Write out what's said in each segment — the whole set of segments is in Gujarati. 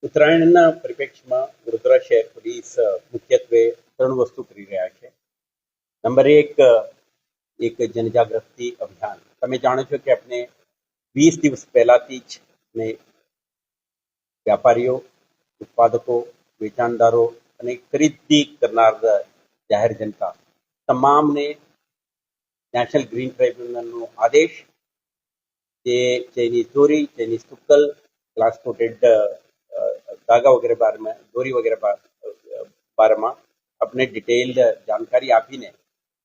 ઉત્તરાયણના પરિપ્રેક્ષમાં વડોદરા શહેર પોલીસ મુખ્યત્વે 3 વસ્તુ કરી રહ્યા છે. નંબર એક જનજાગૃતિ અભિયાન. તમે જાણો છો કે આપણે 20 દિવસ પહેલાથી જ ને વ્યાપારીઓ, ઉત્પાદકો, વેચાણદારો અને ખરીદી કરનાર જાહેર જનતા તમામને નેશનલ ગ્રીન ટ્રાઇબ્યુનલનો આદેશ જે ચાઇનીઝ દોરી, ચાઇનીઝ તુક્કલ, ગ્લાસ કોટેડ धागा वगैरह बारे में दोरी वगैरह બારેમાં આપણે ડિટેઇલ્ડ જાણકારી આપીને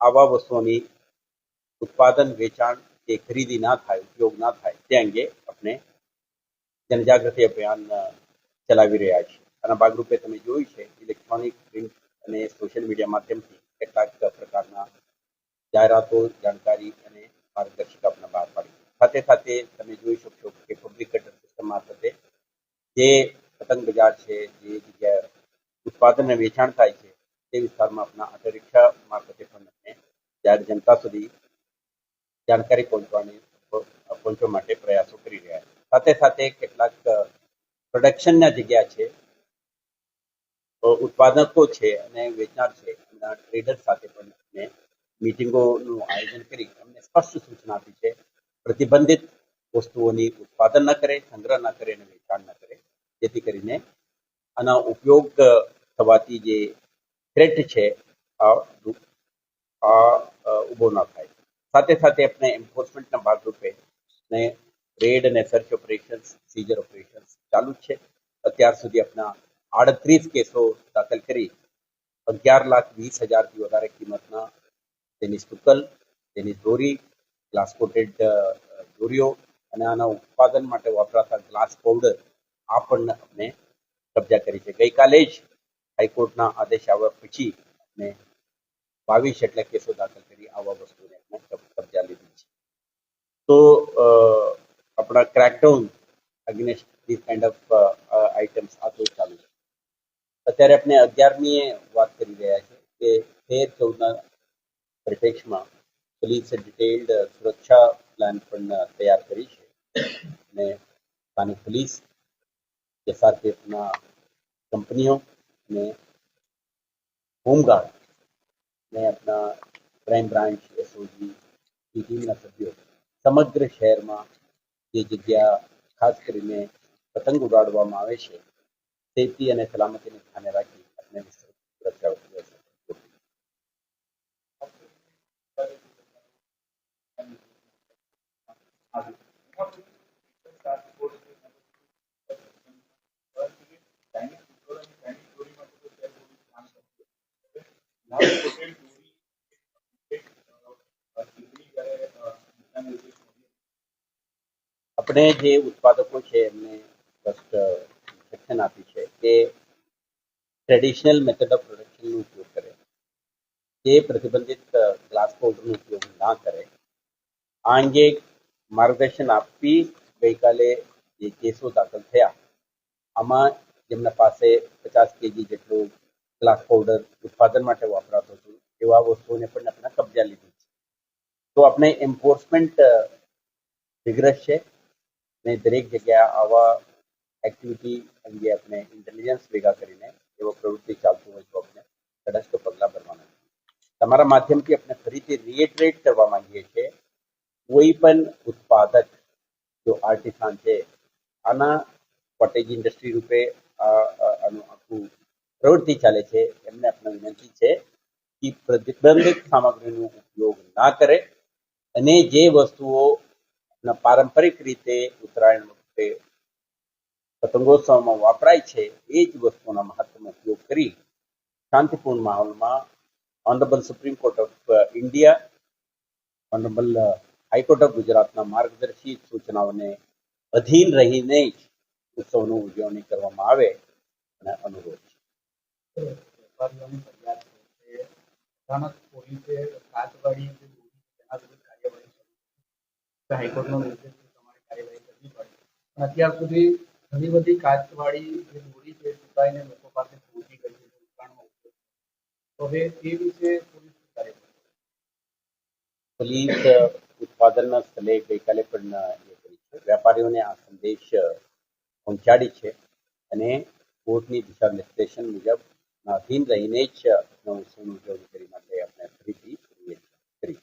આવા વસ્તુઓની ઉત્પાદન, વેચાણ કે ખરીદી ના થાય, ઉપયોગ ના થાય તે અંગે આપણે જનજાગૃતિ અભિયાન ચલાવી રહ્યા છીએ. આના ભાગરૂપે તમે જોયું છે ઇલેક્ટ્રોનિક, પ્રિન્ટ અને સોશિયલ મીડિયા માધ્યમથી કેટલાક પ્રકારના જાહેરાતો, જાણકારી અને માર્ગદર્શિકા આપણે બહાર પાડી. સાથે સાથે તમે જોઈ શકશો કે પબ્લિક એડ્રેસ સિસ્ટમ મારફતે જે પતંગ બજાર છે, જે જગ્યાએ ઉત્પાદન અને વેચાણ થાય છે તે વિસ્તારમાં આપણા ઓટો રિક્ષા મારફતે પણ આપણે જાહેર જનતા સુધી જાણકારી પહોંચવા માટે પ્રયાસો કરી રહ્યા છે. સાથે સાથે કેટલાક પ્રોડક્શનના જગ્યા છે, ઉત્પાદકો છે અને વેચનાર છે એમના ટ્રેડર સાથે પણ આપણે મીટિંગોનું આયોજન કરી અમને સ્પષ્ટ સૂચના આપી છે પ્રતિબંધિત વસ્તુઓની ઉત્પાદન ન કરે, સંગ્રહ ન કરે અને વેચાણ ન કરે, જેથી કરીને આના ઉપયોગ થવાથી જે થ્રેટ છે ઊભો ન થાય. સાથે સાથે આપણે એન્ફોર્સમેન્ટના ભાગરૂપે રેડ અને સર્ચ ઓપરેશન, સીઝર ઓપરેશન ચાલુ જ છે. અત્યાર સુધી આપણા 38 કેસો દાખલ કરી 11,20,000થી વધારે કિંમતના તેની તુક્કલ, તેની દોરી, ગ્લાસ કોટેડ દોરીઓ અને આના ઉત્પાદન માટે વપરાતા ગ્લાસ પાવડર આ પણ આપણે કબજા કરી છે. ગઈકાલે જ હાઈકોર્ટના આદેશ આવ્યા પછી આપણે 22 જેટલા કેસો દાખલ કરી આવા વસ્તુને આપણે કબજા લીધી છે. તો આપણા crackdown against this kind of items આ તો ચાલુ છે. અત્યારે આપણે 11મીએ વાત કરી રહ્યા છે કે 13-14ના પરિપ્રેક્ષમાં પોલીસે ડિટેઇલ્ડ સુરક્ષા પ્લાન પણ તૈયાર કરી છે અને સ્થાનિક પોલીસ, એસઆરપીએફના કંપનીઓ અને હોમગાર્ડ ને આપણા ક્રાઇમ બ્રાન્ચ, એસઓજી ટીમના સભ્યો સમગ્ર શહેરમાં જે જગ્યા ખાસ કરીને પતંગ ઉડાડવામાં આવે છે સેફટી અને સલામતીને ધ્યાને રાખી આપણે સુરક્ષા આપણે જે ઉત્પાદકો છે એમને ફર્સ્ટ ઇન્સ્ટ્રક્શન આપી છે કે ટ્રેડિશનલ મેથડ ઓફ પ્રોડક્શનનો ઉપયોગ કરે, જે પ્રતિબંધિત ગ્લાસ પાવડરનો ઉપયોગ ના કરે. આ અંગે માર્ગદર્શન આપી ગઈકાલે જે કેસો દાખલ થયા આમાં જેમના પાસે 50 કેજી જેટલું ગ્લાસ પાવડર ઉત્પાદન માટે વપરાતો હતું એવા વસ્તુઓને પણ આપણે કબજા લીધી છે. તો આપણે એન્ફોર્સમેન્ટ વિગ્રસ છે ને દરેક જગ્યાએ આવા એક્ટિવિટી અંગે આપણે ઇન્ટેલિજન્સ ભેગા કરીને એવો પ્રવૃત્તિ ચાલતું હોય તો આપણે તટસ્થ પગલાં ભરવાના. તમારા માધ્યમથી આપણે ફરીથી રીએટરેટ કરવા માંગીએ છીએ કોઈ પણ ઉત્પાદક જો આર્ટિસાન છે આના કોટેજ ઇન્ડસ્ટ્રી રૂપે આનું આખું પ્રવૃત્તિ ચાલે છે એમને આપણે વિનંતી છે કે પ્રતિબંધિત સામગ્રીનો ઉપયોગ ના કરે અને જે વસ્તુઓ પારંપરિક રીતે ઉત્તરાયણ વખતે પતંગોત્સવમાં વાપરાય છે એ જ વસ્તુઓના મહત્વનો ઉપયોગ કરી શાંતિપૂર્ણ માહોલમાં honourable supreme court of India, honourable high court of ગુજરાતના માર્ગદર્શિત સૂચનાઓને અધીન રહીને જ ઉત્સવની ઉજવણી કરવામાં આવે અને અનુરોધ છે. હાઈકોર્ટનો નિર્દેશ તમારે કાર્યવાહી કરવી પડે. અત્યાર સુધી ઘણી બધી કાચવાળી જે દોરી છે સુકાઈને લોકો પાસે પહોંચી ગઈ છે દુકાનમાં ઉપયોગ. તો હવે એ વિશે પોલીસ શું કાર્યવાહી? પોલીસ ઉત્પાદનના સ્થળે ગઈકાલે પણ એ કરી છે. વેપારીઓને આ સંદેશ પહોંચાડી છે અને કોર્ટની દિશા નિર્દેશન મુજબ અધીન રહીને જ ઉત્સવની ઉજવણી કરી માટે આપણે ફરીથી કરી.